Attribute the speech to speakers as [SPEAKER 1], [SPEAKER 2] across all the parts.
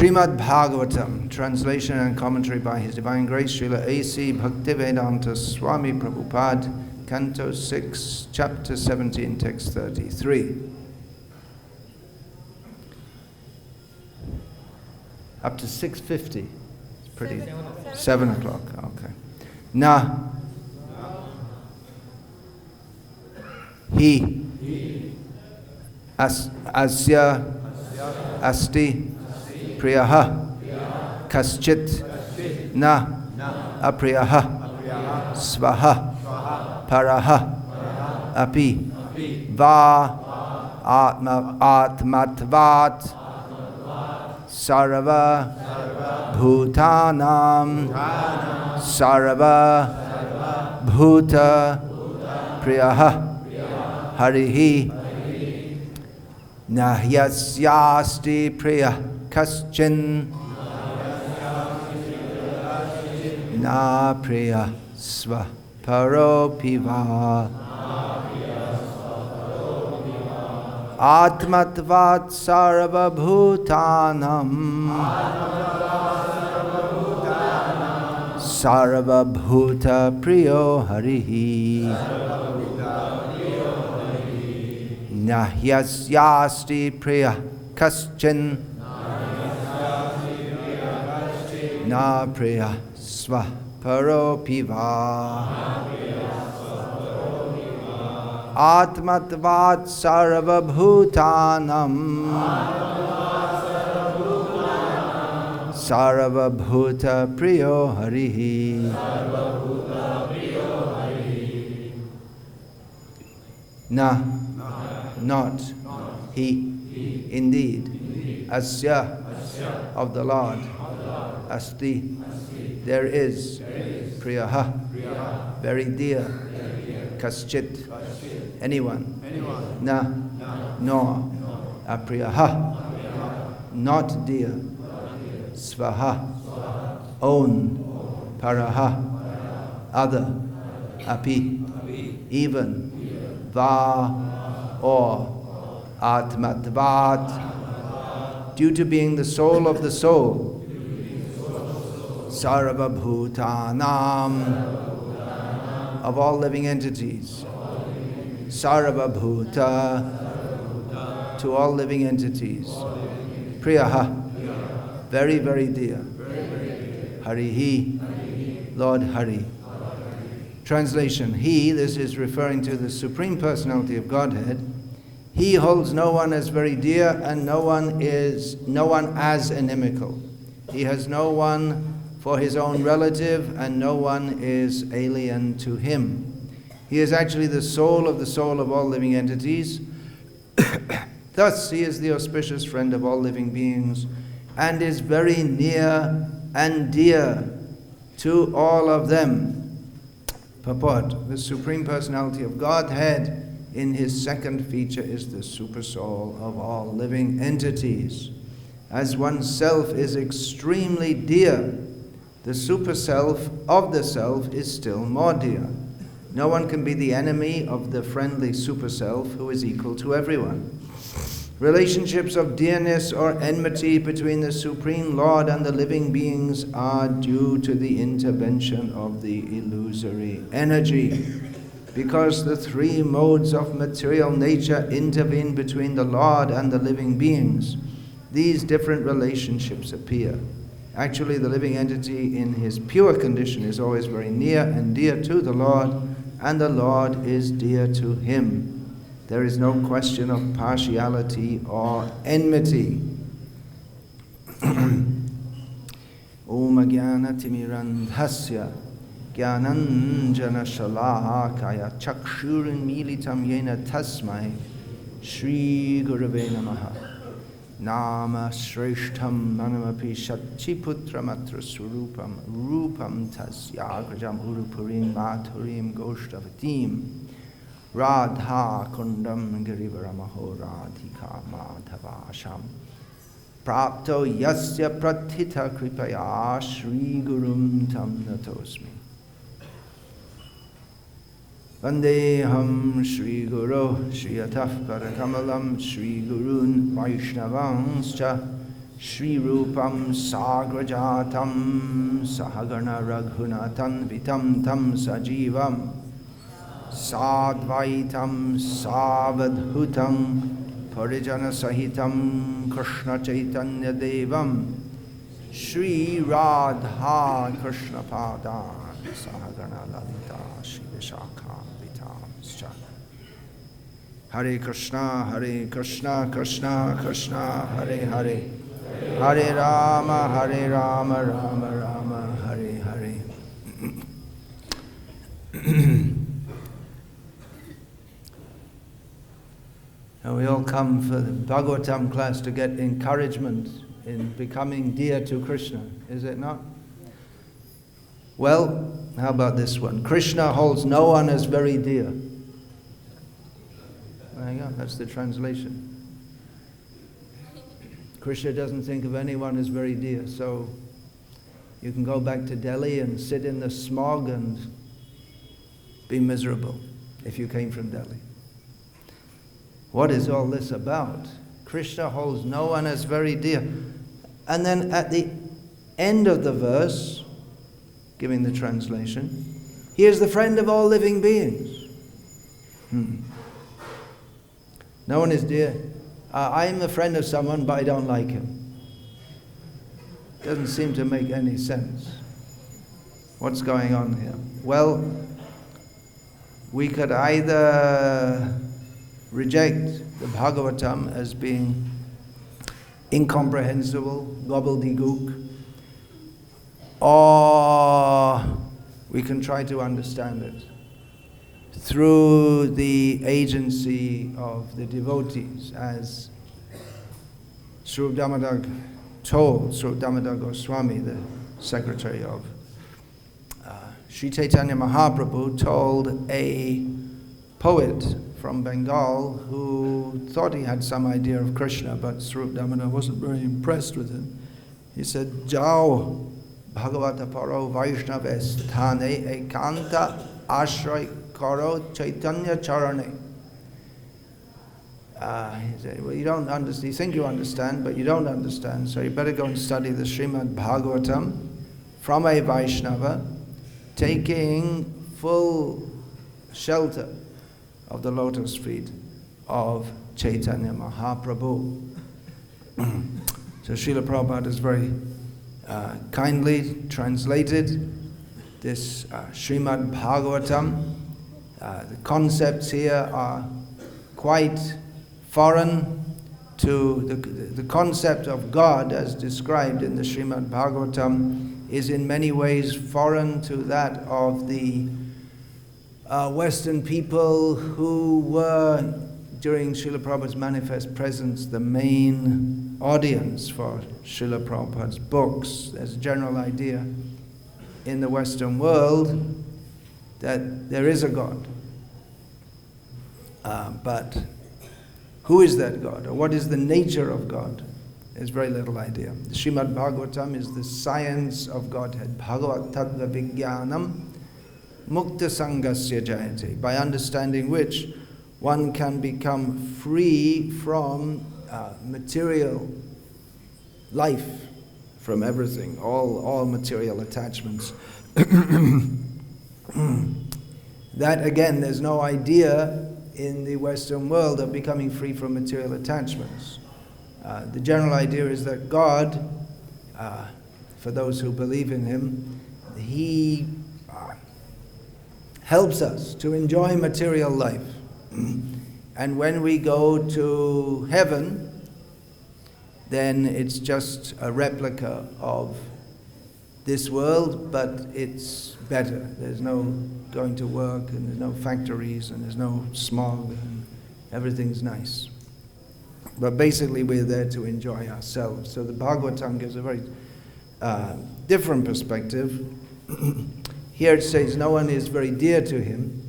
[SPEAKER 1] Srimad Bhagavatam, translation and commentary by His Divine Grace Srila A.C. Bhaktivedanta Swami Prabhupada, Canto 6, Chapter 17, Text 33. Up to 6:50. It's pretty. 7 o'clock. Okay. Na. He. Asya. Asti. Priyaha. Kaschit. Na. Apriyaha. Svaha. Paraha. Api. Va. Atmatvat. Sarva Bhutanam Sarva Bhuta Priyaha Harihi Nahyasyasti Priya Kaschin Na Priya Sva Paropiva Atmatvat sarva bhutanam sarva bhuta priyo harihi Nahyasyasti priya kaschin Na priya sva paropiva Atmatvat sarva bhutanam sarva bhuta priyo harihi Na, not he, indeed, asya, of the Lord, asti, there is, priyaha, very dear, kaschit, anyone, na, nor, apriyaha, not dear, svaha, own, paraha, other, api, even, va, or, atmatvat, due to being the soul of the soul, sarva bhutanam, of all living entities, sarva bhuta, to all living entities, priyaha, very, very dear, harihi, Lord Hari. Translation, he, this is referring to the Supreme Personality of Godhead, he holds no one as very dear and no one as inimical. He has no one for his own relative and no one is alien to him. He is actually the soul of all living entities. Thus, he is the auspicious friend of all living beings and is very near and dear to all of them. Purport, the Supreme Personality of Godhead in his second feature is the supersoul of all living entities. As oneself is extremely dear, the superself of the self is still more dear. No one can be the enemy of the friendly superself who is equal to everyone. Relationships of dearness or enmity between the Supreme Lord and the living beings are due to the intervention of the illusory energy. Because the three modes of material nature intervene between the Lord and the living beings, these different relationships appear. Actually, the living entity in his pure condition is always very near and dear to the Lord, and the Lord is dear to him. There is no question of partiality or enmity. Om Jnana Timirandhasya Jnananjana Shalakaya Chakshurin Militam Yena Tasmai Shri Gurave Namaha Nama Shreshtham Manamapi Shachiputra Matra Surupam Rupam Tasyagrajam Urupurim Mathurim Goshtavatim Radha Kundam Girivaramaho Radhika Madhavasham Prapto Yasya Pratita Kripaya Shri Gurum Tam Natosmi Vandeham Shri Guru Shri Ataf Parakamalam Shri Gurun Vaishnavanscha Shri Rupam Sagrajatam Sahagana Raghunatan Vitam Tam Sajivam Sadvaitam Savadhutam Parijana Sahitam Krishna Chaitanya Devam Shri Radha Krishna Pada Sahagana Lalita Shri Vishakha Vitam Scha Hare Krishna Krishna Krishna Hare Hare Hare Rama Rama Rama Hare Hare. And we all come for the Bhagavatam class to get encouragement in becoming dear to Krishna, is it not? Well, how about this one? Krishna holds no one as very dear. There you go, that's the translation. Krishna doesn't think of anyone as very dear, so you can go back to Delhi and sit in the smog and be miserable if you came from Delhi. What is all this about? Krishna holds no one as very dear. And then at the end of the verse, giving the translation, he is the friend of all living beings. No one is dear. I am a friend of someone, but I don't like him. Doesn't seem to make any sense. What's going on here? Well, we could either reject the Bhagavatam as being incomprehensible, gobbledygook, or we can try to understand it through the agency of the devotees, as Sri Damodar told, Sri Damodar Goswami, the secretary of Sri Chaitanya Mahaprabhu, told a poet from Bengal who thought he had some idea of Krishna, but Sri Damodar wasn't very impressed with him. He said, "Jao Bhagavata Paro Vaishnava Sthane Ekanta Ashray Karo Chaitanya Charane." He said, well, you don't understand. You think you understand, but you don't understand. So you better go and study the Srimad Bhagavatam from a Vaishnava, taking full shelter of the lotus feet of Chaitanya Mahaprabhu. So Srila Prabhupada has very kindly translated this Srimad Bhagavatam. The concepts here are quite foreign to the concept of God as described in the Srimad Bhagavatam is in many ways foreign to that of the Western people who were, during Srila Prabhupada's manifest presence, the main audience for Srila Prabhupada's books. There's a general idea in the Western world that there is a God. But who is that God? Or what is the nature of God? There's very little idea. The Srimad Bhagavatam is the science of Godhead. Bhagavat Tattva Vijnanam Mukta Sangasya Jayate, by understanding which one can become free from material life, from everything, all material attachments. That again, there's no idea in the Western world of becoming free from material attachments. The general idea is that God, for those who believe in Him, He helps us to enjoy material life. And when we go to heaven, then it's just a replica of this world, but it's better. There's no going to work, and there's no factories, and there's no smog, and everything's nice. But basically we're there to enjoy ourselves. So the Bhagavatam gives a very different perspective. Here it says no one is very dear to him.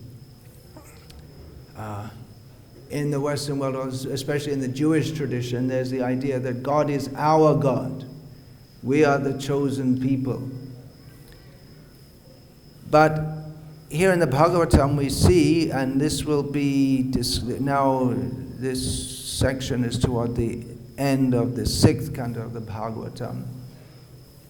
[SPEAKER 1] In the Western world, especially in the Jewish tradition, there's the idea that God is our God. We are the chosen people. But here in the Bhagavatam we see, and this will be, now this section is toward the end of the 6th canto of the Bhagavatam.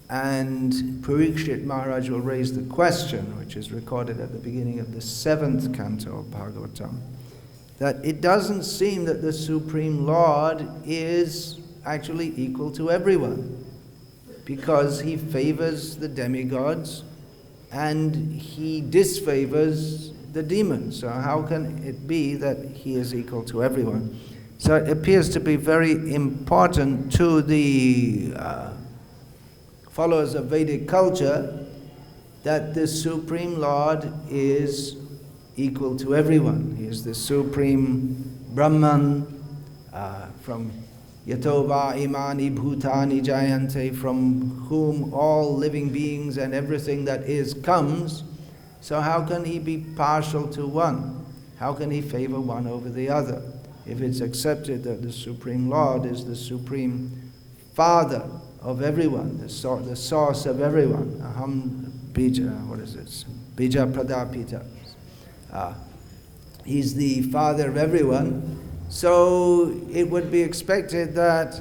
[SPEAKER 1] And Parikshit Maharaj will raise the question, which is recorded at the beginning of the 7th canto of Bhagavatam, that it doesn't seem that the Supreme Lord is actually equal to everyone, because he favors the demigods and he disfavors the demons. So how can it be that he is equal to everyone? So it appears to be very important to the followers of Vedic culture that the Supreme Lord is equal to everyone. He is the Supreme Brahman, from Yatova imani bhutani jayante, from whom all living beings and everything that is comes. So how can he be partial to one? How can he favor one over the other? If it's accepted that the Supreme Lord is the Supreme Father of everyone, the source of everyone. Aham bija, what is this? Bija pradapita. He's the father of everyone. So it would be expected that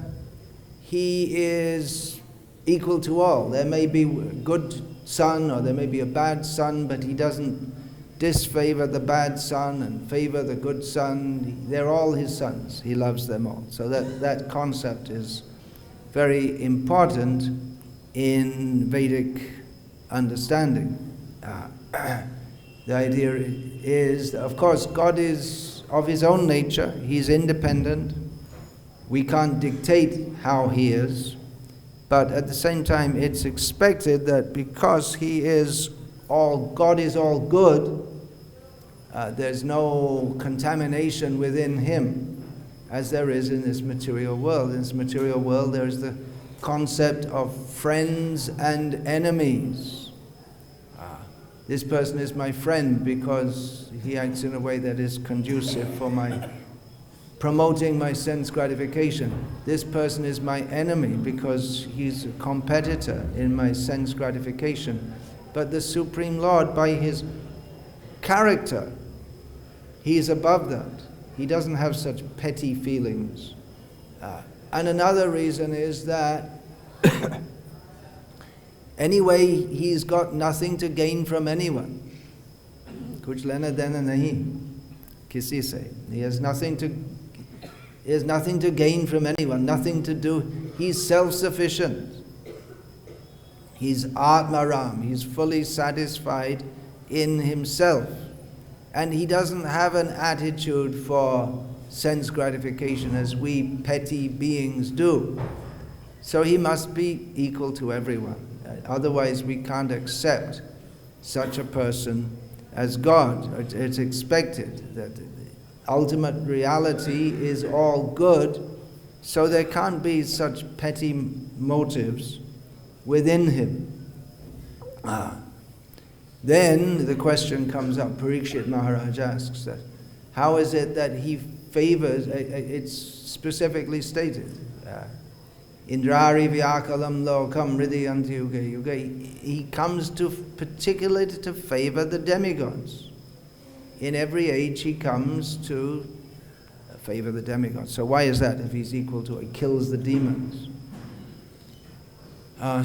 [SPEAKER 1] he is equal to all. There may be a good son or there may be a bad son, but he doesn't disfavor the bad son and favor the good son. They're all his sons. He loves them all. So that concept is very important in Vedic understanding. The idea is that, of course, God is of his own nature. He's independent. We can't dictate how he is. But at the same time, it's expected that because he is all, God is all good, there's no contamination within him, as there is in this material world. In this material world, there's the concept of friends and enemies. This person is my friend because he acts in a way that is conducive for my promoting my sense gratification. This person is my enemy because he's a competitor in my sense gratification. But the Supreme Lord, by his character, he is above that. He doesn't have such petty feelings. And another reason is that anyway, he's got nothing to gain from anyone. Kuch lena dena nahi kisi se. He has nothing to gain from anyone, nothing to do. He's self-sufficient. He's Atmaram. He's fully satisfied in himself. And he doesn't have an attitude for sense gratification as we petty beings do. So he must be equal to everyone. Otherwise we can't accept such a person as God. It's expected that the ultimate reality is all good, so there can't be such petty motives within him. Then the question comes up, Parikshit Maharaj asks that, how is it that he favors, it's specifically stated, Indrari vyakalam lokam hridayanti yuga yuga. He comes to particularly to favor the demigods. In every age he comes to favor the demigods. So why is that? If he's equal to it, he kills the demons.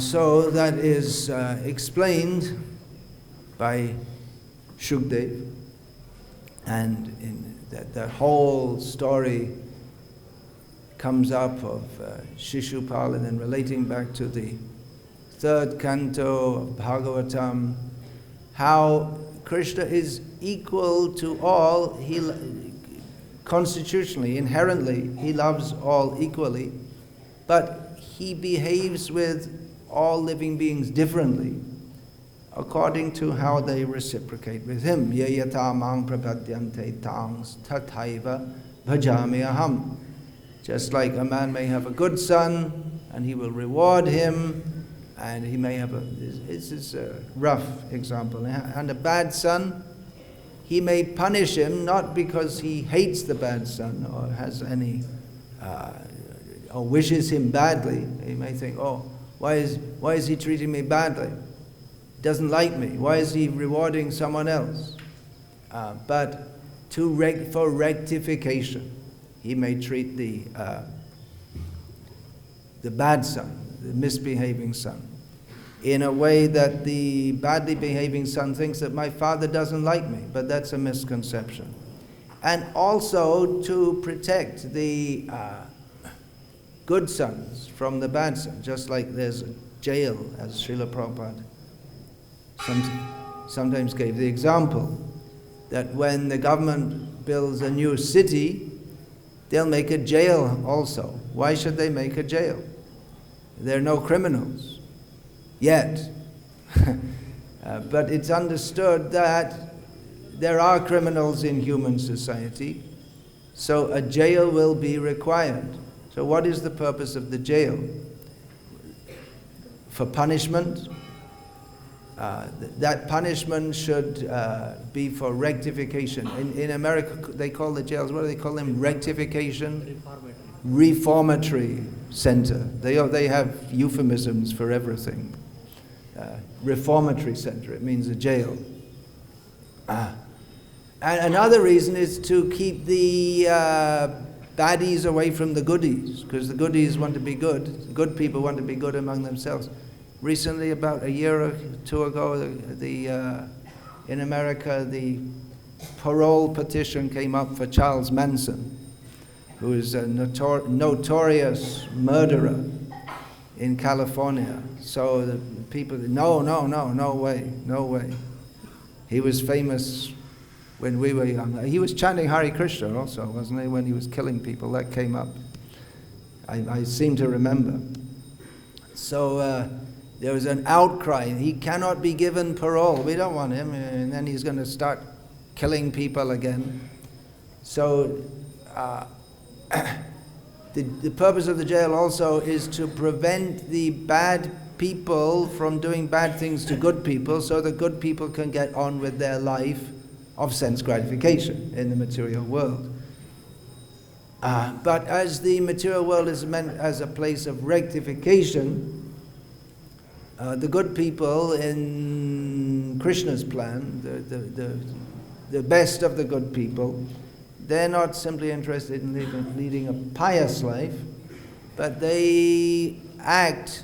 [SPEAKER 1] So that is explained by Shukdev, and in that whole story comes up of Shishupal, and then relating back to the 3rd canto of Bhagavatam, how Krishna is equal to all. He constitutionally, inherently, he loves all equally, but he behaves with all living beings differently according to how they reciprocate with him. Yayata mang prapadyante tangs tathaiva bhajami aham. Just like a man may have a good son and he will reward him, and he may have this is a rough example, and a bad son, he may punish him not because he hates the bad son or has any or wishes him badly. He may think, oh, why is he treating me badly? He doesn't like me. Why is he rewarding someone else? But for rectification, he may treat the the bad son, the misbehaving son, in a way that the badly behaving son thinks that my father doesn't like me, but that's a misconception. And also to protect the good sons from the bad sons, just like there's a jail, as Srila Prabhupada sometimes gave the example, that when the government builds a new city, they'll make a jail also. Why should they make a jail? There are no criminals yet. But it's understood that there are criminals in human society, so a jail will be required. So what is the purpose of the jail? For punishment? That punishment should be for rectification. In America, they call the jails, what do they call them? Rectification? Reformatory center. They have euphemisms for everything. Reformatory center, it means a jail. And another reason is to keep the baddies away from the goodies, because the goodies want to be good. The good people want to be good among themselves. Recently, about a year or two ago, in America, the parole petition came up for Charles Manson, who is a notorious murderer in California. So the people, no way. He was famous when we were young. He was chanting Hare Krishna also, wasn't he, when he was killing people? That came up. I seem to remember. So there was an outcry. He cannot be given parole. We don't want him. And then he's going to start killing people again. So the purpose of the jail also is to prevent the bad people from doing bad things to good people, so the good people can get on with their life of sense gratification in the material world. But as the material world is meant as a place of rectification, the good people in Krishna's plan, the best of the good people, they're not simply interested in leading a pious life, but they act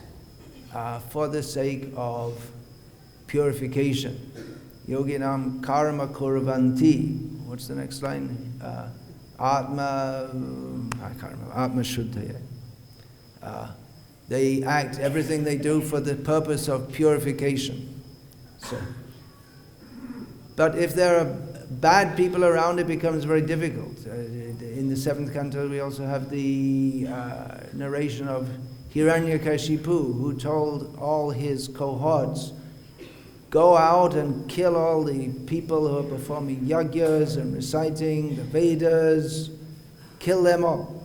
[SPEAKER 1] for the sake of purification. Yoginam karma kurvanti. What's the next line? Atma shuddhaya. They act, everything they do for the purpose of purification. So, but if there are bad people around, it becomes very difficult. In the 7th canto, we also have the narration of Hiranyakashipu, who told all his cohorts, go out and kill all the people who are performing yagyas and reciting the Vedas, kill them all.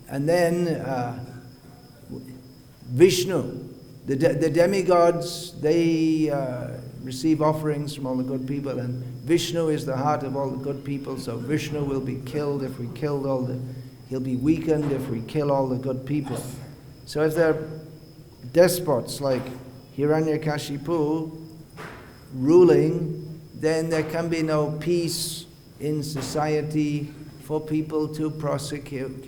[SPEAKER 1] And then Vishnu, the demigods, they receive offerings from all the good people, and Vishnu is the heart of all the good people, so Vishnu will be killed if we killed all the, he'll be weakened if we kill all the good people. So if there are despots like Hiranyakashipu ruling, then there can be no peace in society for people to prosecute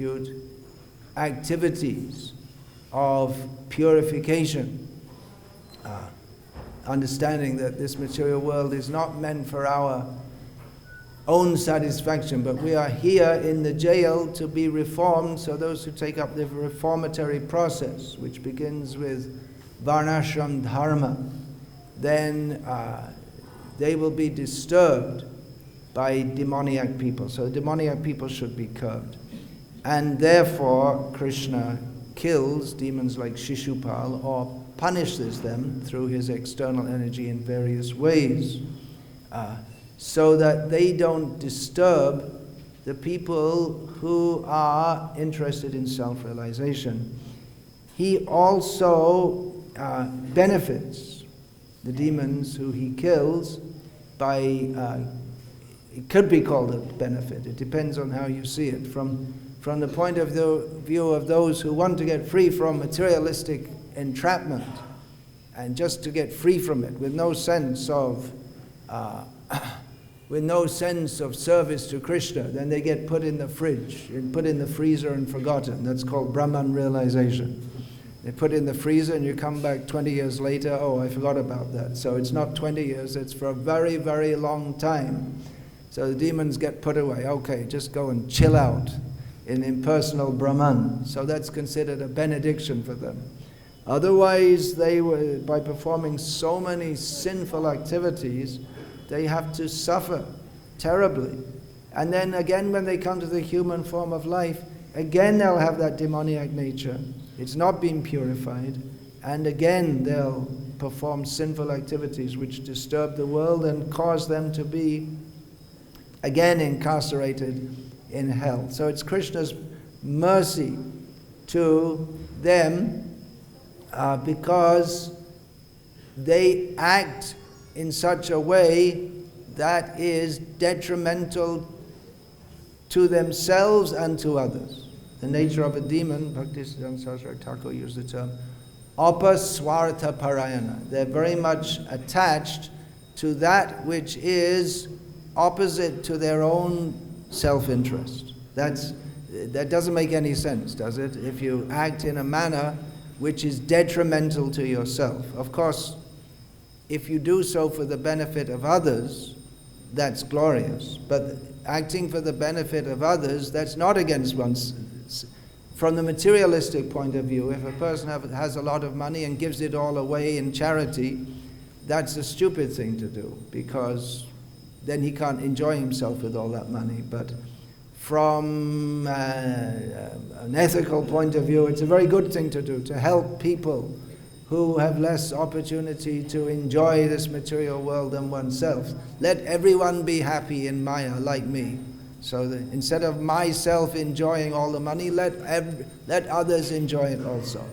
[SPEAKER 1] activities of purification. Understanding that this material world is not meant for our own satisfaction, but we are here in the jail to be reformed, so those who take up the reformatory process, which begins with varnashram dharma, then they will be disturbed by demoniac people. So demoniac people should be curbed. And therefore, Krishna kills demons like Shishupal or punishes them through his external energy in various ways, so that they don't disturb the people who are interested in self-realization. He also benefits the demons who he kills by, it could be called a benefit, it depends on how you see it. From the point of view of those who want to get free from materialistic entrapment, and just to get free from it with no sense of with no sense of service to Krishna, then they get put in the fridge, and put in the freezer and forgotten. That's called Brahman realization. They put in the freezer and you come back 20 years later, oh, I forgot about that. So it's not 20 years, it's for a very, very long time. So the demons get put away. Okay, just go and chill out in impersonal Brahman. So that's considered a benediction for them. Otherwise, they were, by performing so many sinful activities, they have to suffer terribly. And then again, when they come to the human form of life, again they'll have that demoniac nature. It's not been purified. And again they'll perform sinful activities which disturb the world and cause them to be again incarcerated in hell. So it's Krishna's mercy to them because they act in such a way that is detrimental to themselves and to others. The nature of a demon, Bhaktisiddhanta Saraswati Thakur used the term, apaswartha parayana. They're very much attached to that which is opposite to their own self-interest. That doesn't make any sense, does it? If you act in a manner which is detrimental to yourself. Of course, if you do so for the benefit of others, that's glorious. But acting for the benefit of others, that's not against one's. From the materialistic point of view, if a person has a lot of money and gives it all away in charity, that's a stupid thing to do, because then he can't enjoy himself with all that money. But from an ethical point of view, it's a very good thing to do, to help people who have less opportunity to enjoy this material world than oneself. Let everyone be happy in Maya like me. So that instead of myself enjoying all the money, let others enjoy it also.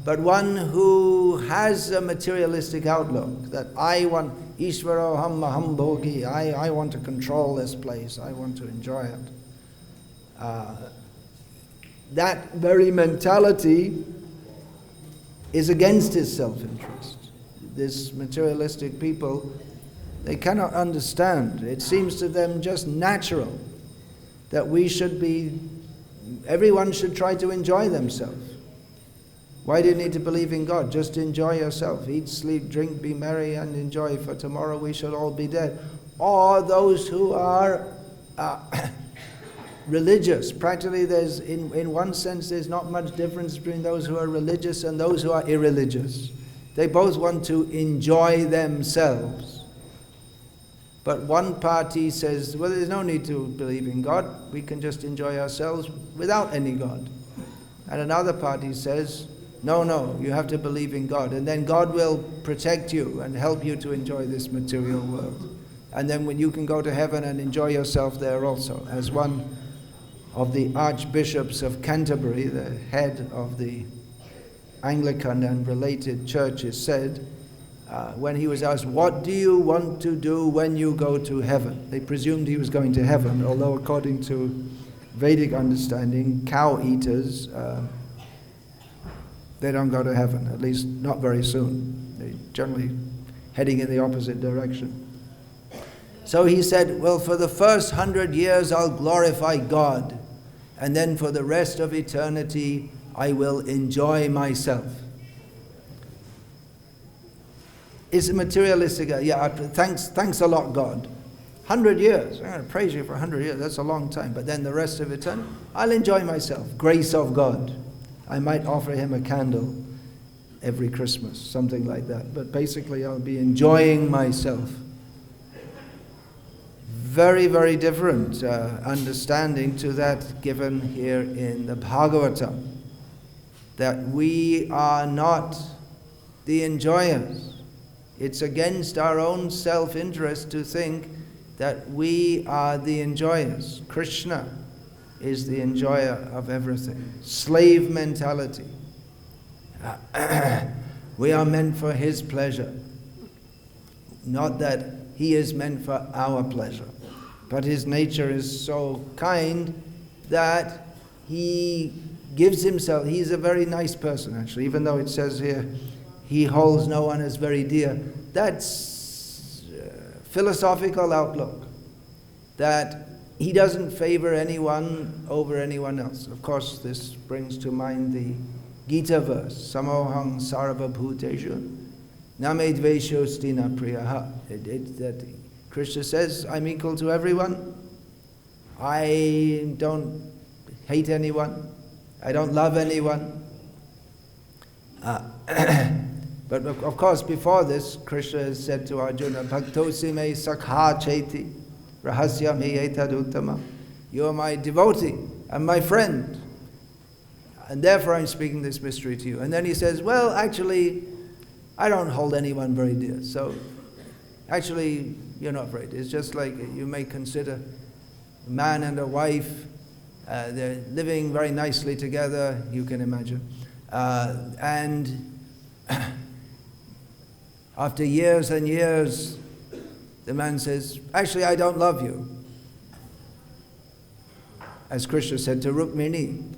[SPEAKER 1] But one who has a materialistic outlook, that I want, Ishvaroham Maham Bhogi, I want to control this place, I want to enjoy it. That very mentality is against his self-interest. This materialistic people, they cannot understand. It seems to them just natural that everyone should try to enjoy themselves. Why do you need to believe in God? Just enjoy yourself. Eat, sleep, drink, be merry, and enjoy, for tomorrow we shall all be dead. Or those who are religious. Practically, in one sense, there's not much difference between those who are religious and those who are irreligious. They both want to enjoy themselves. But one party says, well, there's no need to believe in God. We can just enjoy ourselves without any God. And another party says, no, you have to believe in God. And then God will protect you and help you to enjoy this material world. And then when you can go to heaven and enjoy yourself there also. As one of the archbishops of Canterbury, the head of the Anglican and related churches, said, when he was asked, what do you want to do when you go to heaven? They presumed he was going to heaven, although according to Vedic understanding, cow eaters, they don't go to heaven, at least not very soon. They're generally heading in the opposite direction. So he said, well, for the first 100 years I'll glorify God, and then for the rest of eternity I will enjoy myself. It's a materialistic, thanks a lot, God. 100 years, I'm going to praise you for 100 years, that's a long time. But then the rest of eternity, I'll enjoy myself. Grace of God. I might offer him a candle every Christmas, something like that. But basically I'll be enjoying myself. Very, very different understanding to that given here in the Bhagavatam. That we are not the enjoyers. It's against our own self-interest to think that we are the enjoyers. Krishna is the enjoyer of everything. Slave mentality. We are meant for his pleasure. Not that he is meant for our pleasure. But his nature is so kind that he gives himself. He's a very nice person, actually, even though it says here, he holds no one as very dear. That's philosophical outlook that he doesn't favor anyone over anyone else. Of course, this brings to mind the Gita verse, Samohang sarva bhuteshu name dveshosti na priyaha. That Krishna says, I'm equal to everyone. I don't hate anyone. I don't love anyone. But of course, before this, Krishna has said to Arjuna, Bhaktosi me sakha cheti rahasyam hi etad. You are my devotee and my friend, and therefore I'm speaking this mystery to you. And then he says, well, actually, I don't hold anyone very dear. So, actually, you're not very dear. It's just like you may consider a man and a wife, they're living very nicely together, you can imagine. And after years and years, the man says, actually, I don't love you. As Krishna said to Rukmini,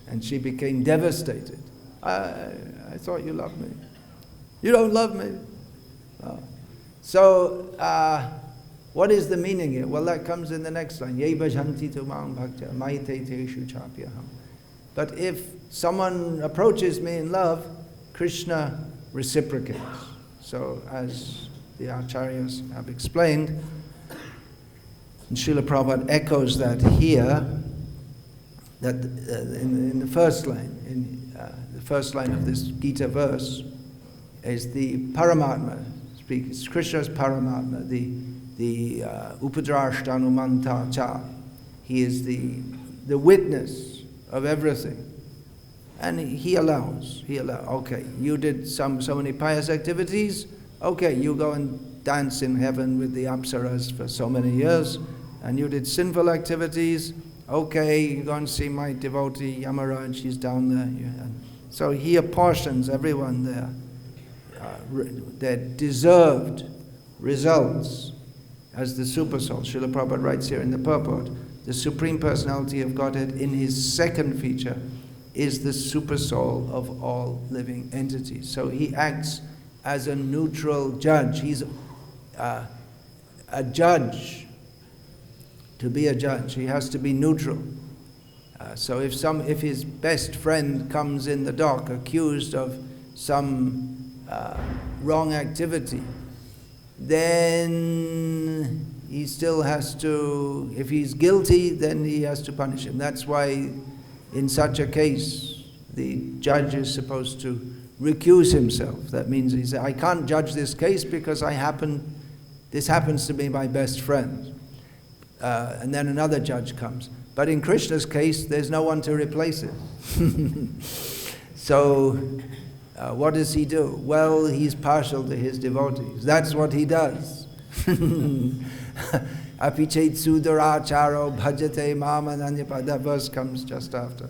[SPEAKER 1] and she became devastated. I thought you loved me. You don't love me. Oh. So, what is the meaning here? Well, that comes in the next line. Ye bhajanti tumam bhaktya maite teshu chapyaham. But if someone approaches me in love, Krishna reciprocates. So, as the acharyas have explained, and Srila Prabhupada echoes that here, that in the first line, the first line of this Gita verse, is the Paramatma, speaks Krishna's Paramatma, the Upadrashtanumanta cha. He is the witness of everything. And he allows. Okay, you did so many pious activities. Okay, you go and dance in heaven with the apsaras for so many years. And you did sinful activities. Okay, you go and see my devotee Yamaraj, she's down there. So he apportions everyone their deserved results as the Supersoul. Srila Prabhupada writes here in the purport, the Supreme Personality of Godhead in his second feature is the Supersoul of all living entities. So he acts as a neutral judge. He's a judge. To be a judge, he has to be neutral. So if his best friend comes in the dock accused of some wrong activity, then he still has to, if he's guilty, then he has to punish him. That's why in such a case, the judge is supposed to recuse himself. That means he says, I can't judge this case because this happens to be my best friend. And then another judge comes. But in Krishna's case, there's no one to replace it. So, what does he do? Well, he's partial to his devotees. That's what he does. Apichet sudaracharo bhajate mamananyapa. That verse comes just after.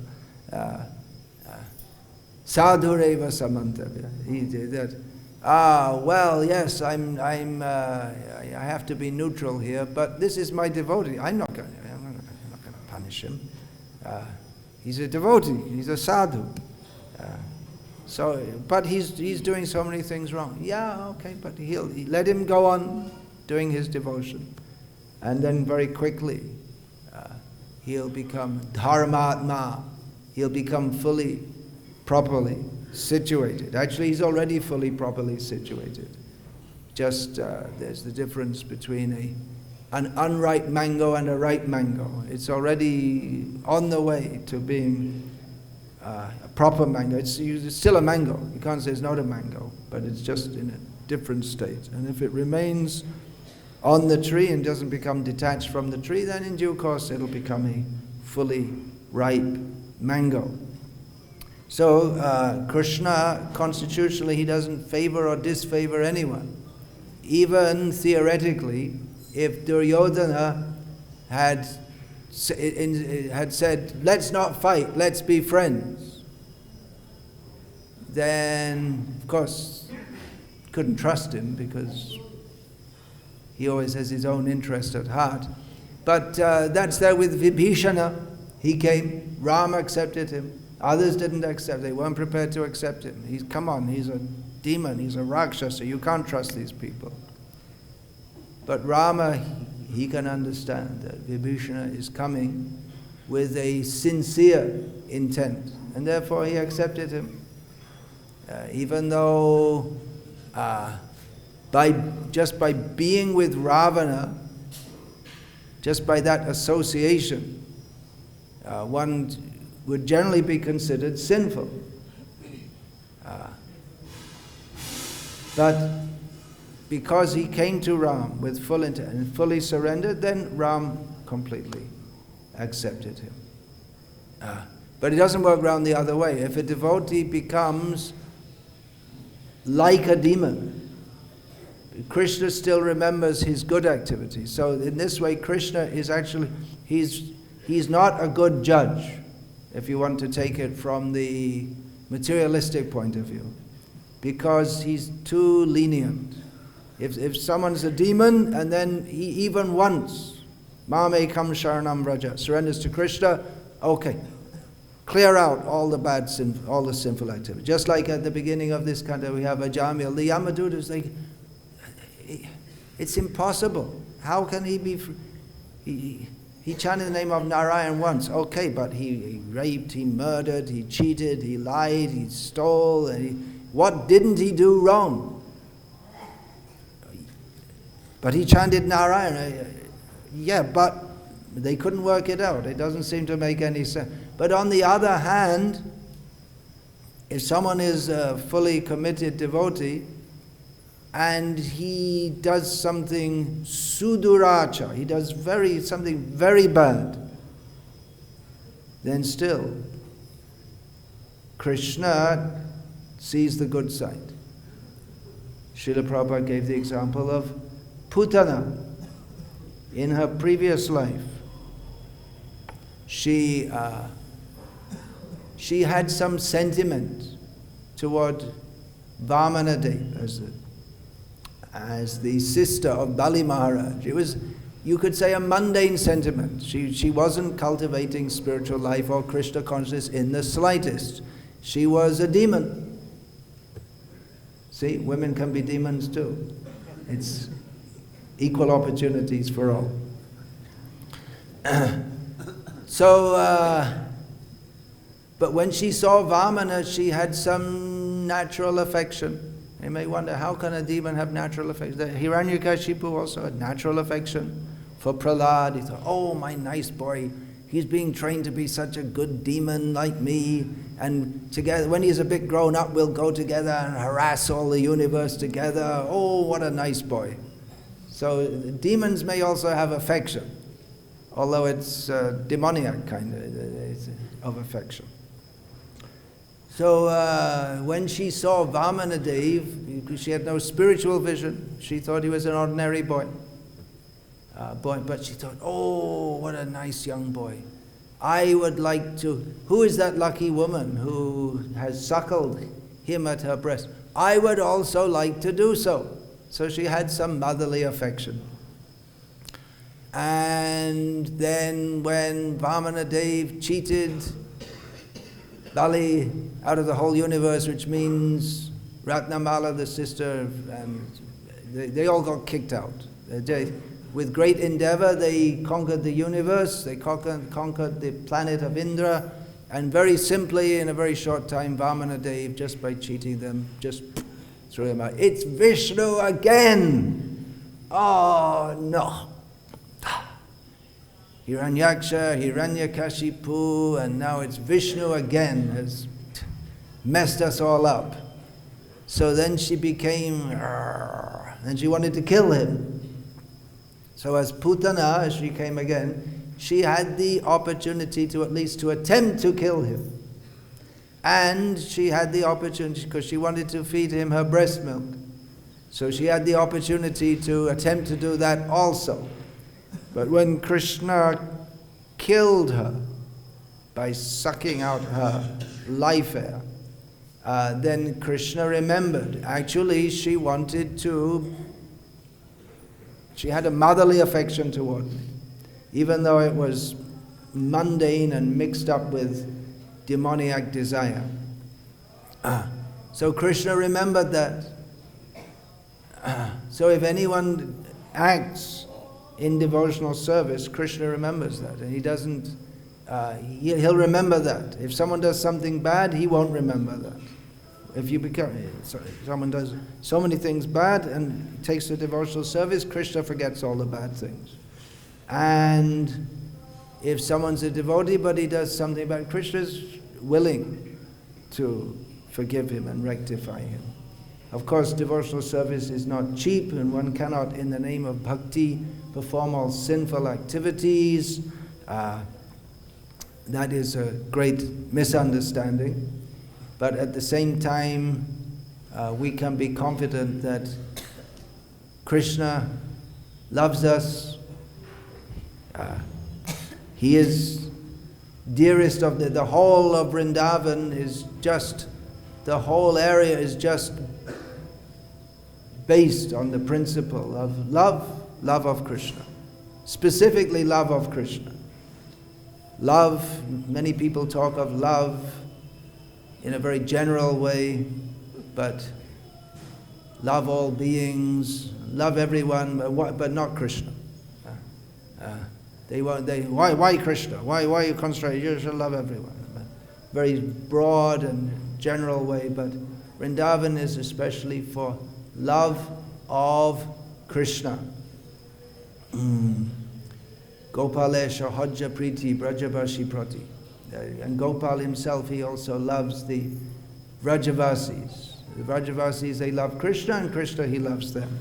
[SPEAKER 1] Sadhureva samantavya. He did that. Well, yes, I have to be neutral here, but this is my devotee. I'm not going to punish him. He's a devotee. He's a sadhu. But he's doing so many things wrong. Yeah, okay, but he'll let him go on doing his devotion, and then very quickly he'll become dharmatma. He'll become fully, properly situated. Actually, he's already fully, properly situated. Just there's the difference between an unripe mango and a ripe mango. It's already on the way to being a proper mango. It's still a mango. You can't say it's not a mango, but it's just in a different state. And if it remains on the tree and doesn't become detached from the tree, then in due course it'll become a fully ripe mango. So Krishna, constitutionally, he doesn't favor or disfavor anyone. Even theoretically, if Duryodhana had said, let's not fight, let's be friends, then, of course, couldn't trust him because he always has his own interest at heart. But that's there with Vibhishana. He came, Rama accepted him. Others didn't accept. They weren't prepared to accept him. He's a demon. He's a Rakshasa. You can't trust these people. But Rama, he can understand that Vibhishana is coming with a sincere intent, and therefore he accepted him. Even though just by being with Ravana, just by that association, one would generally be considered sinful. But because he came to Ram with full intent and fully surrendered, then Ram completely accepted him. But it doesn't work round the other way. If a devotee becomes like a demon, Krishna still remembers his good activities. So in this way, Krishna is actually, he's not a good judge, if you want to take it from the materialistic point of view, because he's too lenient. If someone's a demon and then he even once, Mame Kam Sharanam Raja, surrenders to Krishna, okay, clear out all the bad sin, all the sinful activity. Just like at the beginning of this kanda, we have Ajamil. The Yamadutas, it's impossible. How can he be? He chanted the name of Narayan once, okay, but he raped, he murdered, he cheated, he lied, he stole. What didn't he do wrong? But he chanted Narayan. Yeah, but they couldn't work it out. It doesn't seem to make any sense. But on the other hand, if someone is a fully committed devotee and he does something suduracha, he does something very bad, then still Krishna sees the good side. Srila Prabhupada gave the example of Putana. In her previous life, she had some sentiment toward Vamanadev as the sister of Bali Maharaj. It was, you could say, a mundane sentiment. She wasn't cultivating spiritual life or Krishna consciousness in the slightest. She was a demon. See, women can be demons too. It's equal opportunities for all. But when she saw Vamana, she had some natural affection. You may wonder, how can a demon have natural affection? The Hiranyakashipu also had natural affection for Prahlad. He thought, oh, my nice boy, he's being trained to be such a good demon like me, and together, when he's a bit grown up, we'll go together and harass all the universe together. Oh, what a nice boy. So demons may also have affection, although it's demoniac kind of affection. So when she saw Vamanadev, she had no spiritual vision. She thought he was an ordinary boy. But she thought, oh, what a nice young boy. I would like to, who is that lucky woman who has suckled him at her breast? I would also like to do so. So she had some motherly affection. And then when Vamanadev cheated Bali out of the whole universe, which means Ratnamala, the sister, and they all got kicked out. With great endeavor, they conquered the universe, they conquered the planet of Indra, and very simply, in a very short time, Vamanadev, just by cheating them, just threw him out. It's Vishnu again! Oh no! Hiranyaksha, Hiranyakashipu, and now it's Vishnu again, has messed us all up. So then she became, and she wanted to kill him. So as Putana, as she came again, she had the opportunity to at least to attempt to kill him. And she had the opportunity, because she wanted to feed him her breast milk. So she had the opportunity to attempt to do that also. But when Krishna killed her by sucking out her life air, then Krishna remembered. Actually, she had a motherly affection toward me, even though it was mundane and mixed up with demoniac desire. So Krishna remembered that. So if anyone acts in devotional service, Krishna remembers that, and he doesn't. He'll remember that. If someone does something bad, he won't remember that. If someone does so many things bad and takes the devotional service, Krishna forgets all the bad things. And if someone's a devotee but he does something bad, Krishna's willing to forgive him and rectify him. Of course, devotional service is not cheap, and one cannot, in the name of bhakti, perform all sinful activities. That is a great misunderstanding. But at the same time, we can be confident that Krishna loves us. He is dearest of the whole of Vrindavan is just, the whole area is just based on the principle of love of Krishna. Specifically love of Krishna. Love, many people talk of love in a very general way, but love all beings, love everyone, but not Krishna. Why Krishna? Why you concentrate? You should love everyone. Very broad and general way, but Vrindavan is especially for love of Krishna. Gopalesha Hajja Priti Brajavashi Prati. And Gopal himself, he also loves the Vrajavasis. The Vrajavasis, they love Krishna, and Krishna, he loves them.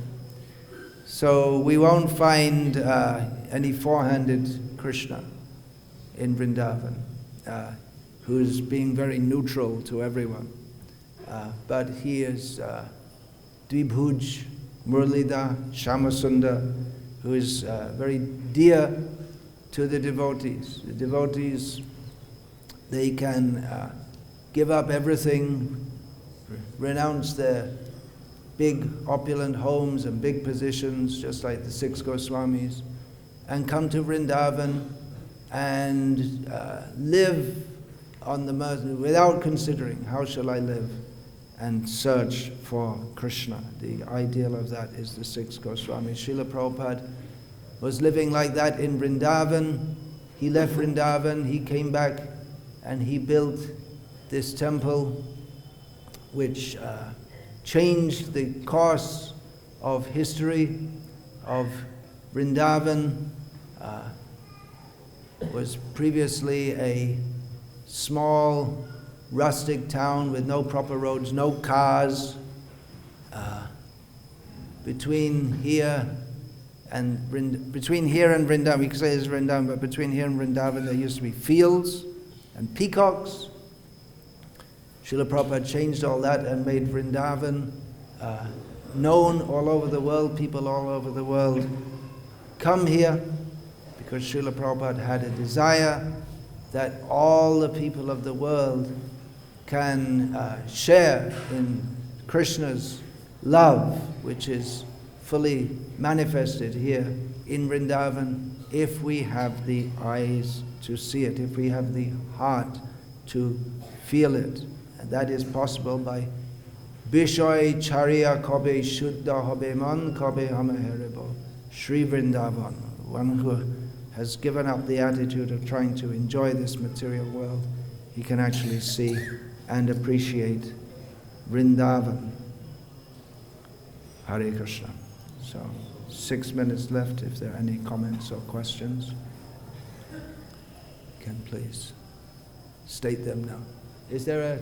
[SPEAKER 1] So we won't find any four-handed Krishna in Vrindavan, who's being very neutral to everyone. But he is Dvibhuj, Murlida, Shamasunda, who is very dear to the devotees. The devotees, they can give up everything, renounce their big opulent homes and big positions, just like the 6 Goswamis, and come to Vrindavan and live on the mercy without considering, how shall I live, and search for Krishna. The ideal of that is the 6 Goswamis. Srila Prabhupada was living like that in Vrindavan. He left Vrindavan, he came back, and he built this temple which changed the course of history of Vrindavan. Was previously a small rustic town with no proper roads, no cars. Between here and Vrindavan, we could say it's Vrindavan, but between here and Vrindavan there used to be fields and peacocks. Srila Prabhupada changed all that and made Vrindavan known all over the world. People all over the world come here because Srila Prabhupada had a desire that all the people of the world can share in Krishna's love, which is fully manifested here in Vrindavan, if we have the eyes to see it, if we have the heart to feel it. And that is possible by Bishoy Charya Kobe Shuddha Hobe Man Kobe Hamaherebo Sri Vrindavan. One who has given up the attitude of trying to enjoy this material world, he can actually see and appreciate Vrindavan. Hare Krishna. So 6 minutes left. If there are any comments or questions, you can please state them now. Is there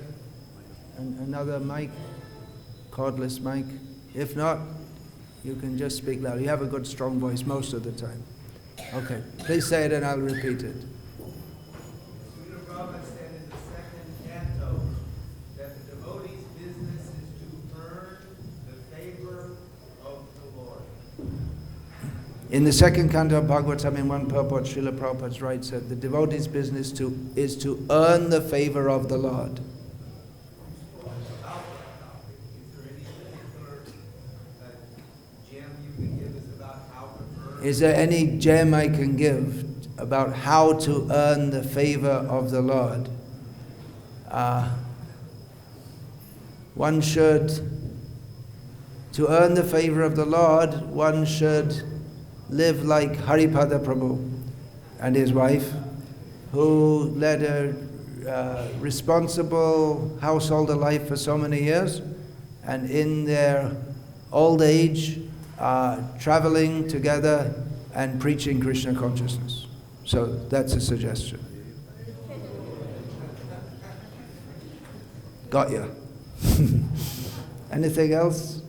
[SPEAKER 1] another mic, cordless mic? If not, you can just speak loud. You have a good strong voice most of the time. Okay, please say it and I'll repeat it.
[SPEAKER 2] Srila Prabhupada said in the second canto that the devotee's business is to earn the favor of the Lord.
[SPEAKER 1] In the second canto of Bhagavatam, in one purport, Srila Prabhupada's right said, the devotee's business is to earn the favor of the Lord. Is there any gem I can give about how to earn the favor of the Lord? One should, to earn the favor of the Lord, one should live like Haripada Prabhu and his wife, who led a responsible householder life for so many years, and in their old age traveling together and preaching Krishna consciousness. So that's a suggestion. Got ya. Anything else?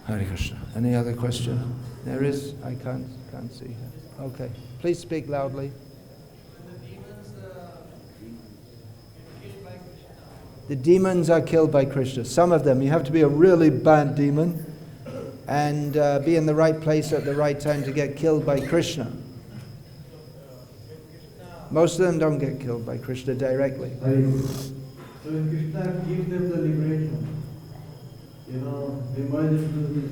[SPEAKER 1] Hare Krishna. Any other question? There is? I can't see her. Okay. Please speak loudly. The demons are killed by Krishna. Some of them. You have to be a really bad demon and be in the right place at the right time to get killed by Krishna. Most of them don't get killed by Krishna directly.
[SPEAKER 3] So when Krishna gives them the liberation, they merge into this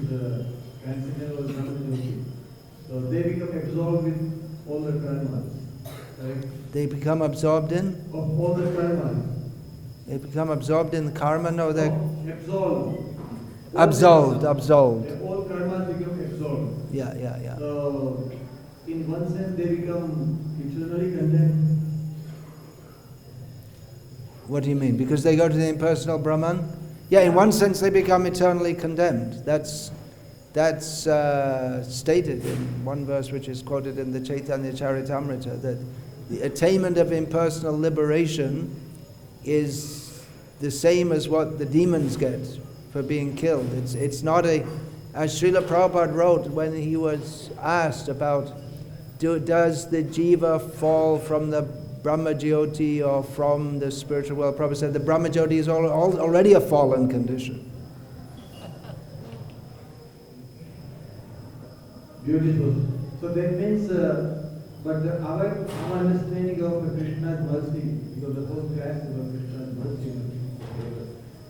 [SPEAKER 3] transcendental Brahma-jyoti. So they become absorbed with all the karmas. Right?
[SPEAKER 1] They become absorbed in?
[SPEAKER 3] Of all the karmas.
[SPEAKER 1] They become absorbed in the karma? No, they're
[SPEAKER 3] absolved.
[SPEAKER 1] Absolved.
[SPEAKER 3] All karmas become absorbed.
[SPEAKER 1] Yeah.
[SPEAKER 3] So in one sense they become eternally condemned.
[SPEAKER 1] What do you mean? Because they go to the impersonal Brahman? Yeah, in one sense they become eternally condemned. That's stated in one verse which is quoted in the Chaitanya Charitamrita, that the attainment of impersonal liberation is the same as what the demons get for being killed. It's not a, as Srila Prabhupada wrote when he was asked about, does the jiva fall from the Brahma-jyoti or from the spiritual world? Prabhupada said the Brahma-jyoti is already a fallen condition.
[SPEAKER 3] Beautiful. So that means, but our understanding of Krishna's mercy, because the whole class is about Krishna's mercy.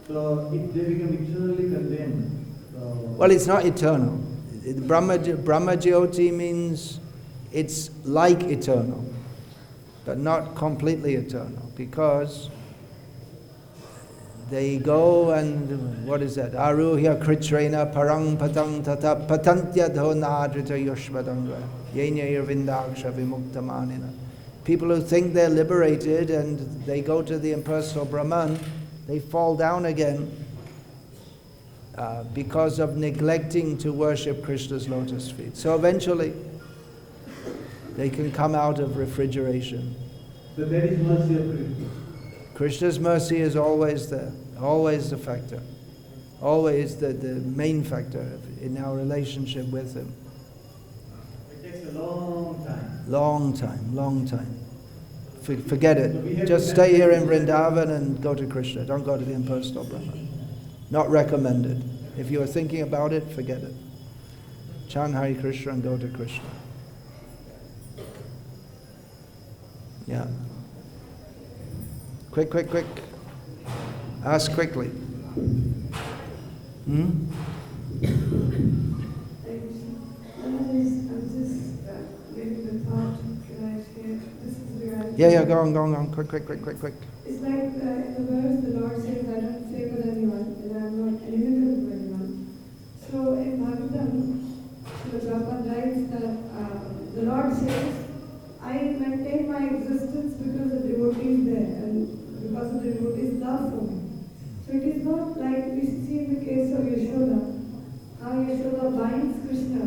[SPEAKER 3] So if they become eternally condemned.
[SPEAKER 1] Well, it's not eternal. Brahma-jyoti means it's like eternal, but not completely eternal, because they go and, what is that? Aruhya kritrena parang patang tata patantya dhonadrita yoshvadanga yenya irvindaksha vimuktamanina. People who think they're liberated and they go to the impersonal Brahman, they fall down again because of neglecting to worship Krishna's lotus feet. So eventually they can come out of refrigeration.
[SPEAKER 3] So that is mercy of Krishna.
[SPEAKER 1] Krishna's mercy is always there, always the factor, always the main factor in our relationship with Him.
[SPEAKER 3] It takes a long time.
[SPEAKER 1] Long time. Forget it. Just stay here in Vrindavan and go to Krishna. Don't go to the impersonal Brahman. Not recommended. If you are thinking about it, forget it. Chant Hare Krishna and go to Krishna. Yeah. Quick. Ask quickly.
[SPEAKER 4] I'm just getting the thought. Can I share? This is regarding.
[SPEAKER 1] Yeah, go on. Quick.
[SPEAKER 4] It's like in the verse, the Lord says, I don't favor anyone, and I'm not envious of anyone. So in Bhagavatam, the Prabhupada writes that the Lord says, I maintain my existence because the devotee is there, and because of the devotee's love for me. So it is not like we see in the case of Yashoda, how Yashoda binds Krishna.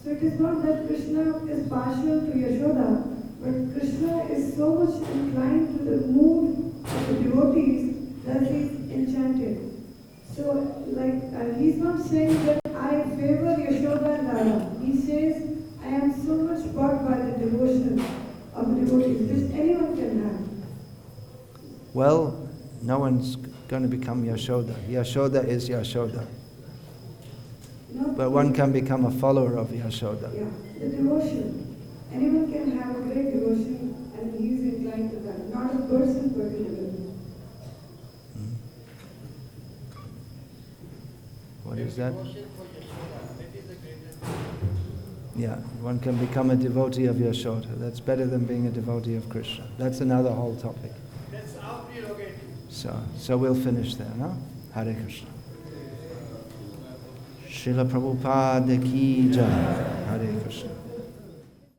[SPEAKER 4] So it is not that Krishna is partial to Yashoda, but Krishna is so much inclined to the mood of the devotees that he is enchanted. So he's not saying that I favor Yashoda and Radha. He says, I am so much bought by the devotion of the devotees, which anyone can have.
[SPEAKER 1] Well, no one's going to become Yashoda. Yashoda is Yashoda. But one can become a follower of Yashoda.
[SPEAKER 4] Yeah, the devotion. Anyone can have a great devotion and he is inclined to that, not a person particularly.
[SPEAKER 1] What is that? Yeah, one can become a devotee of Yashoda. That's better than being a devotee of Krishna. That's another whole topic.
[SPEAKER 2] That's our prerogative.
[SPEAKER 1] So we'll finish there, no? Hare Krishna. Srila Prabhupada ki jai. Hare Krishna.